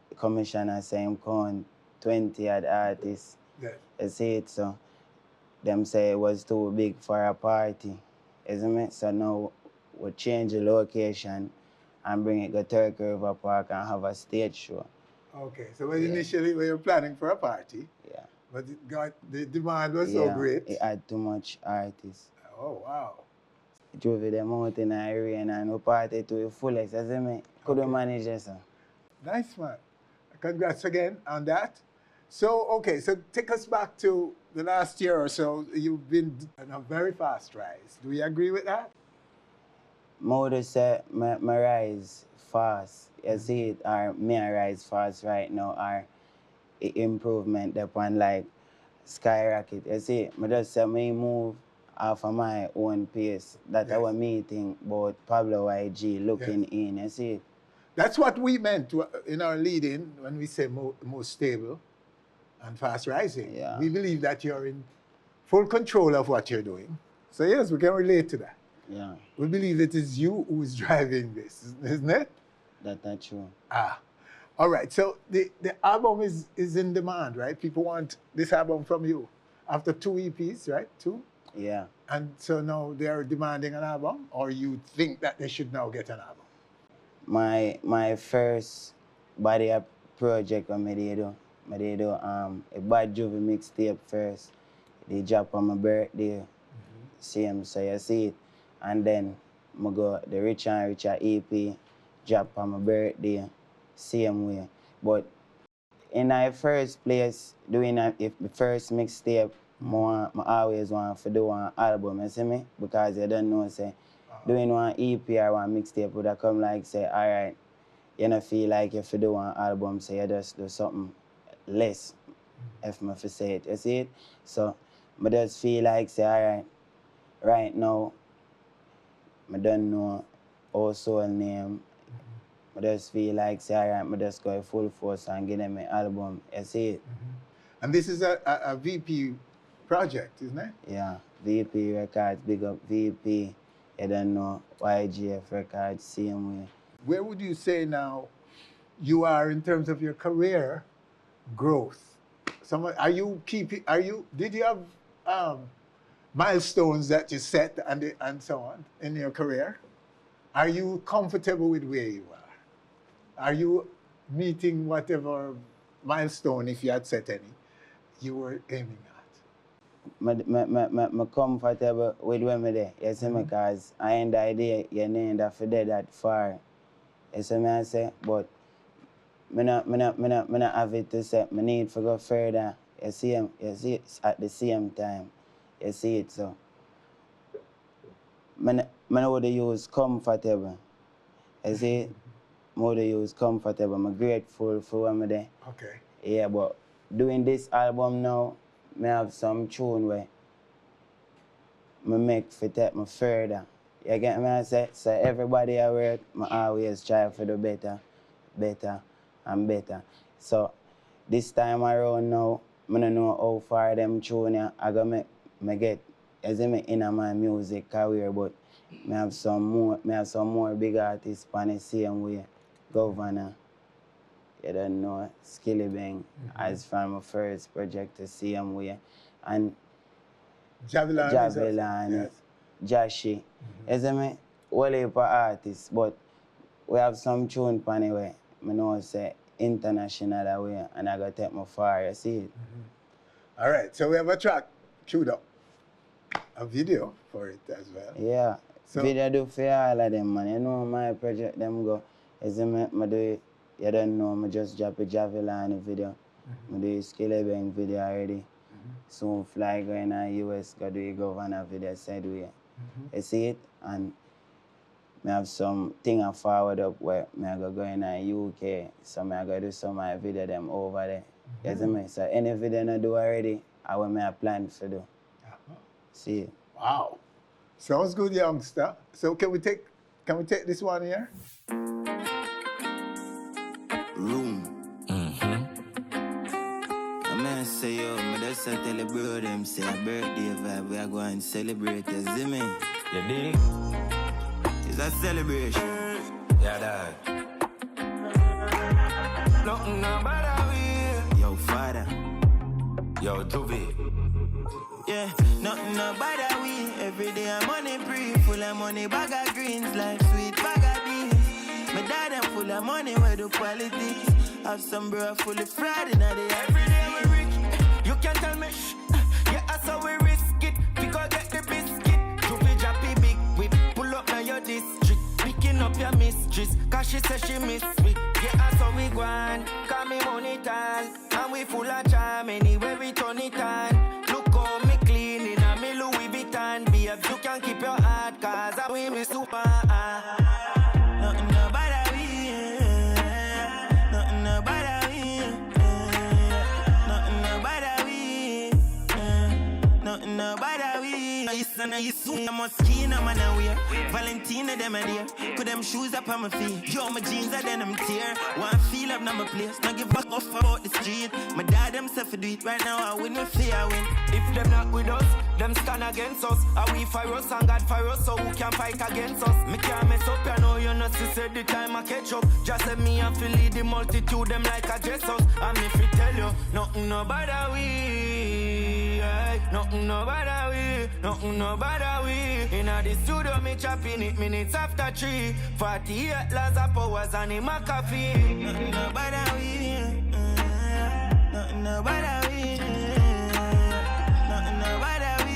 S6: The commissioner say him count 20 odd artists.
S2: Yes.
S6: You see it, so them say it was too big for a party. You see me? So now we change the location and bring it to Turkey River Park and have a stage show.
S2: Okay, so initially we were planning for a party.
S6: Yeah.
S2: But the demand was so great.
S6: It had too much artists.
S2: Oh, wow.
S6: Drove them out in the rain and we party to the fullest. You see me? Couldn't manage this.
S2: Nice, man. Congrats again on that. So, okay, so take us back to the last year or so. You've been on a very fast rise. Do you agree with that?
S6: Mother said my rise fast. You see it, or me I rise fast right now, or improvement upon like skyrocket. You see, I just say me move off of my own pace. That's our meeting about Pablo YG looking in. You see it?
S2: That's what we meant in our lead-in when we say more stable and fast rising.
S6: Yeah.
S2: We believe that you're in full control of what you're doing. So yes, we can relate to that.
S6: Yeah.
S2: We believe it is you who is driving this, isn't it?
S6: That's not true.
S2: All right, so the album is in demand, right? People want this album from you. After 2 EPs, right? 2?
S6: Yeah.
S2: And so now they're demanding an album, or you think that they should now get an album?
S6: My first body up project I do a Bad Juvie mixtape first. They drop on my birthday. Same, so you see it. And then I go the Rich and Richer EP, drop on my birthday, same way. But in my first place, doing the first mixtape, I always want to do an album, you see me? Because you don't know, say, doing one EP or one mixtape would have come like, say, all right, you don't feel like if you do one album, so you just do something less, if I say it, you see it? So I just feel like, say, all right, right now, I don't know our soul name. I just feel like, say, all right, I just go full force and give them an album, you see it?
S2: And this is a VP project, isn't it?
S6: Yeah, VP Records, big up VP. You don't know, YGF Records, same way.
S2: Where would you say now you are in terms of your career growth? Did you have milestones that you set and so on in your career? Are you comfortable with where you are? Are you meeting whatever milestone, if you had set any, you were aiming at?
S6: I'm comfortable with where I'm there. You see me, because I ain't the idea you need to there that far. You see me, I say, but I not have it to say, I need to go further. You see it at the same time. You see it, so. I would use comfortable. You see it? I would use comfortable. I'm grateful for where I'm there.
S2: Okay.
S6: Yeah, but doing this album now, I have some tune where I make for take me further. You get me? I say? So everybody I work, I always try to do better, and better. So this time around now, I don't know how far them tune I go me get, you see me, in my music career, but I have some more big artists on the same way. Governor, you don't know, Skilly Bang, as from my first project the same way. And Javelin, Jashi. You see me? All heap of artists, but we have some tune on the way. I know say international way, and I gotta take my far, you see it?
S2: All right, so we have a track queued up. A video for it as well.
S6: Yeah, so, video do for all of them, man. You know my project, them go. You see me do it, you don't know, I just drop a Javelin video. I do a Skilly Bang video already. Soon fly going to US, go do a Governor video, said way. You see it? And I have some thing I forward up where I go in the UK, so I go do some of my video them over there. You see me? So any video I do already, I will I plan to do. See.
S2: Wow. Sounds good, youngster. So can we take this one here?
S4: Room. I say yo, I just tell the bro them say a birthday vibe, we are going to celebrate, you see me? You dig? It's a celebration. Yeah, dad. Nothing about we. Yo, father. Yo, Juvie. Yeah, nothing about we. Every day I'm money free, full of money, bag of greens, like sweet bag of beans. My dad I'm full of money, where the qualities. Have some bro full of fraud in the every day we rich. You can't tell me shh. Yeah, that's how we risk it. We go get the biscuit. Juvie Jappy big whip. Pull up now your district. Picking up your mistress. Cause she says she miss me. Yeah, that's how we go on. Call me money tall. And we full of charm. Anywhere we turn it on. Look how me clean in a me Louis Vuitton. Be if you can keep your heart. Cause I we me super. Nothing about we. Nothing about we. Nothing about we. Nothing about we. I soon I'm a skin, I'm an aware. Valentina, them a dear. Put them shoes up on my feet. Yo, my jeans are then them tear. One feel up now my place. Not give a off about the street. My dad himself do it right now. I win with fear, I win. If them not with us, them stand against us. Are we for us and God for us? So who can fight against us? Me can't mess up, you know you not see the time I catch up. Just let me and feel lead the multitude, them like a Jesus. And if we tell you, nothing about we. Nothing about we. Nothing about we. In the studio, me chopping it minutes after 3. 48 laws of powers and in my coffee. Nothing about we. Nothing about we. Nothing about we.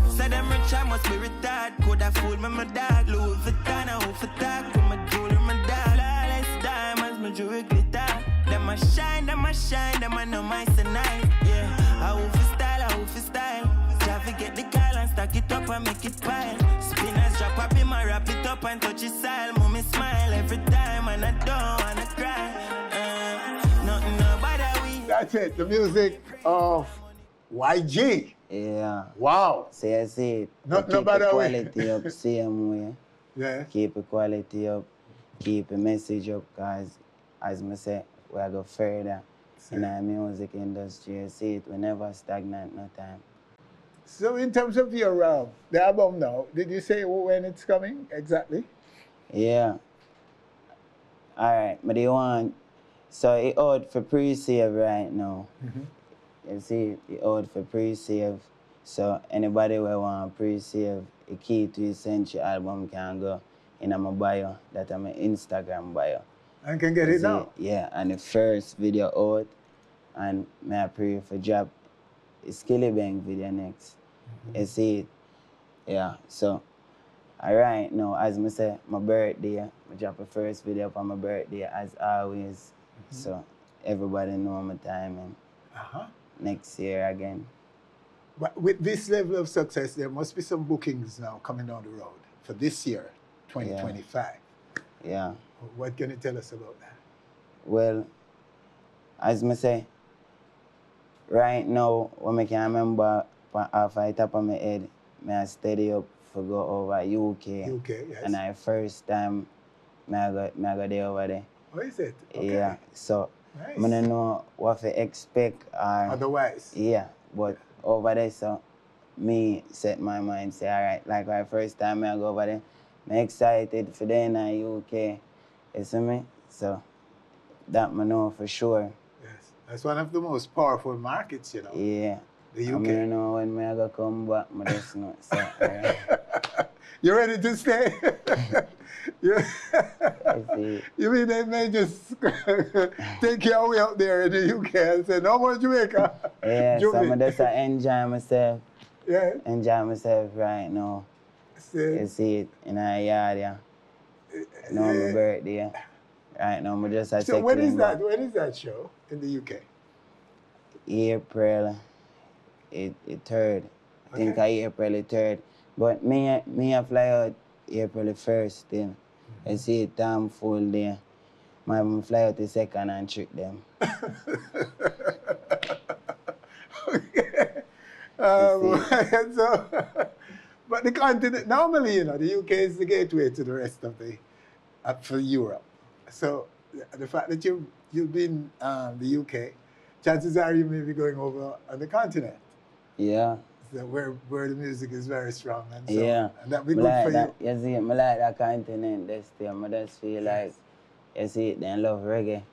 S4: Say them rich, I must be retired. Could I fool me, my dad? Louis Vuitton, I hope for that. Put my jewelry, my dad. Flawless diamonds, my jewelry glitter. Them a shine, them a know my tonight. Yeah, I hope for style. Try to get the call and stack it up and make it pile. Spinners drop up in my wrap it up and touch his style. Mommy smile every time and I don't wanna cry. Nothing about we.
S2: That's it, the music of YG.
S6: Yeah.
S2: Wow.
S6: So you see it.
S2: Nothing
S6: keep
S2: about
S6: the
S2: that
S6: quality up same way.
S2: Yeah.
S6: Keep the quality up. Keep the message up, cause as I say, we go further in our music industry. You see it, we never stagnant no time.
S2: So in terms of your the album now, did you say when it's coming exactly?
S6: Yeah. Alright, but you want, so it out for pre-save right now. You see, it out for pre-save. So anybody who want pre-save, a key to essential album can go in my bio, that I'm an Instagram bio.
S2: And can get it now?
S6: Yeah, and the first video out, and may I pray for drop a Skilly Bang video next. You see it? Yeah, so, alright now, as I say, my birthday, I drop a first video for my birthday, as always. So, everybody know my timing. Next year again.
S2: But with this level of success, there must be some bookings now coming down the road for this year, 2025.
S6: Yeah.
S2: What can you tell us about that?
S6: Well, as I say, right now, what I can remember off the top of my head, I steady up for go over UK.
S2: UK, yes.
S6: And I first time I go there over there.
S2: Oh, is it? Okay.
S6: Yeah, so
S2: Nice.
S6: I don't know what to expect or
S2: otherwise.
S6: Yeah, but over there, so me set my mind, say, all right, like my first time I go over there, I'm excited for them in the UK. You see me? So that I know for sure.
S2: Yes, that's one of the most powerful markets, you know.
S6: Yeah.
S2: The UK.
S6: I don't know when I go come back, I just know. So, right.
S2: You ready to stay? you mean they may just take you away out there in the UK and say, no more Jamaica?
S6: Yeah, so I'm just enjoy myself.
S2: Yeah.
S6: Enjoy myself right now. You see it in our yard, yeah. No, my birthday. Right now, I'm just
S2: So when is that? When is that show in the UK?
S6: April 3rd. think I April the 3rd. But me I fly out April the 1st then. I see it damn full there. My fly out the 2nd and trick them.
S2: So, but the continent, normally, the UK is the gateway to the rest of for Europe. So the fact that you've been the UK, chances are you may be going over on the continent.
S6: Yeah.
S2: So where the music is very strong and so
S6: yeah.
S2: And that be good for you.
S6: You see, I like that continent. I just feel like, you see, they love reggae.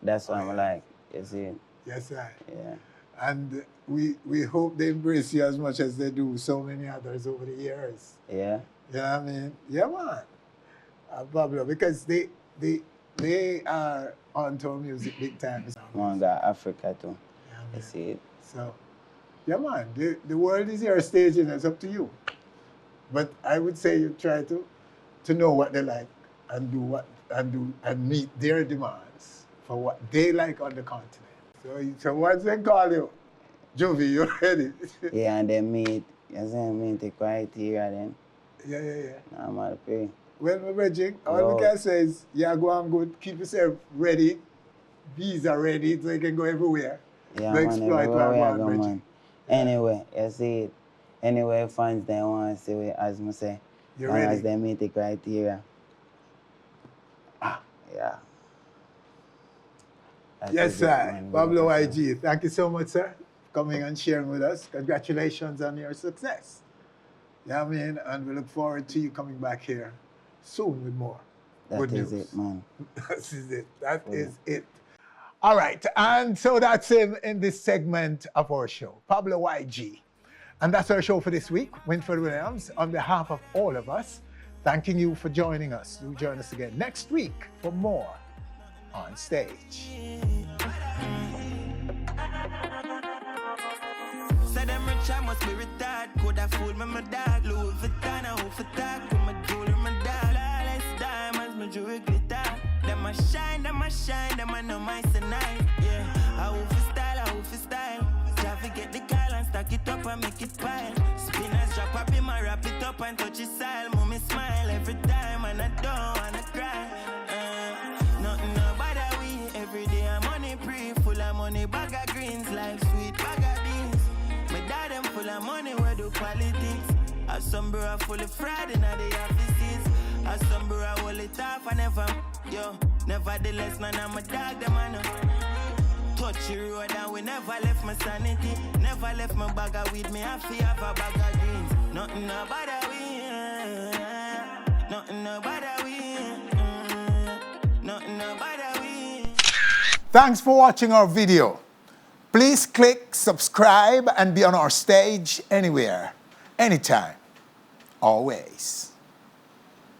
S6: That's what I like. You see.
S2: Yes, sir.
S6: Yeah.
S2: And we hope they embrace you as much as they do so many others over the years.
S6: Yeah.
S2: You know what I mean? Yeah, man. Pablo, because they are onto our music big time.
S6: Man, got Africa too.
S2: Yeah,
S6: you see it.
S2: So, yeah, man. The world is your stage and it's up to you. But I would say you try to know what they like and do and meet their demands for what they like on the continent. So once they call you, Juvie, you ready?
S6: Yeah, and then meet the criteria then.
S2: Yeah.
S6: I'm out of pay.
S2: Well, my brethren, all we can say is, yeah, go on good, keep yourself ready, visa ready, so you can go everywhere.
S6: Yeah,
S2: go
S6: man,
S2: exploit
S6: everywhere I go, man. Anyway, you see it. Anyway, fans, they want to see it, as I say.
S2: You ready?
S6: As they meet the criteria. Yeah.
S2: Yes, sir. Pablo YG, thank you so much, sir, for coming and sharing with us. Congratulations on your success. Yeah, I mean, and we look forward to you coming back here soon with more good news.
S6: That is it, man.
S2: That is it. That is it. All right, and so that's him in this segment of our show, Pablo YG. And that's our show for this week. Winfred Williams, on behalf of all of us, thanking you for joining us. Do join us again next week for more On Stage.
S4: Said them rich, I must be retired. Could I fool me, my dog? Louis Vuitton, I hope for that. With my jewelry, my dog. Flawless diamonds, my jewelry glitter. Them a shine, them a know my tonight. Yeah, I hope for style. Can't forget the call and stack it up and make it pile. Spinners drop up in my wrap it up and touch his style. Mommy smile every time and I don't wanna cry. Nothing about we. Every day I'm money pre, full of money, bag of greens, life sweet, bag of beans. My dad them full of money, where do politics? A some bro full of fraud in the offices. A some bro hold it off and nevertheless none of my dog them I know. Touch the road and we never left my sanity. Never left my bag of weed, me I feel have a bag of greens. Nothing about we, nothing about we, nothing about we.
S2: Thanks for watching our video. Please click subscribe and be on our stage anywhere, anytime, always.